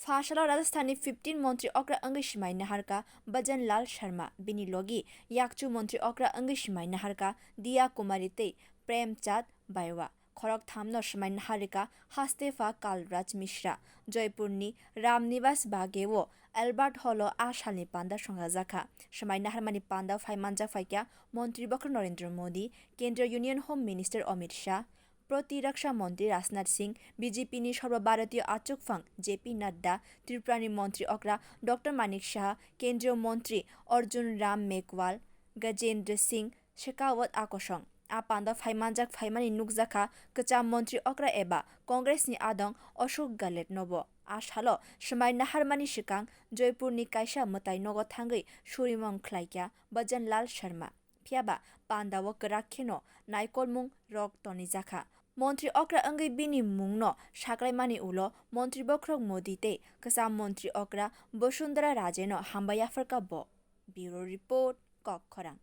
Fashalo Rajasthani 15 Montri okra ungwi swmai naharkha Bhajanlal sharma bini logi yakchu Montri okra ungwi swmai naharkha Diya kumari tei Premchandra Bairwa khorok thamno swmai naharika hastefa kalraj mishra Jaipurni Ramnivas bageo Albert holo ashalni panda songjaka swmai naharmani panda phai manjak phaikya Montri bokhorok Narendra Modi Kendriya Union Home Minister Amit Shah প্রতিরক্ষা মন্ত্রী রাজনাথ সিং বিজেপিনি সর্বভারতীয় আচুকফাং JP Nadda ত্রিপুরানি মন্ত্রী অকরা doctor মানিক শাহ কেন্দ্রীয় মন্ত্রী অর্জুন রাম মেঘওয়াল গজেন্দ্র সিং শেখাওয়াত আকসং আপান্দা ফাইমানজাক ফাইমানি নুকজাখা কচা মন্ত্রী অকরা এবা কংগ্রেসনি আদং অশোক গালেট নব আশালো সময় নাহারমানি সিকাং জয়পুরনি কাইসা মতাই নগদ থাঙ্গৈ সুরিমং খ্লাইকা ভজনলাল শর্মা ফিয়াবা পান্দাও করাক্ষেনো নাইকলমুং রক টনি জাখা মন্ত্রী অকরা অঙ্গৈ বিনি মুংনো সাকরাইমানি উলো মন্ত্রী বখরক মোদিতে কসা মন্ত্রী অকরা বসুন্ধরা রাজেনো হাম্বায়াফারকা ব ব্যুরো রিপোর্ট কক্ষরাং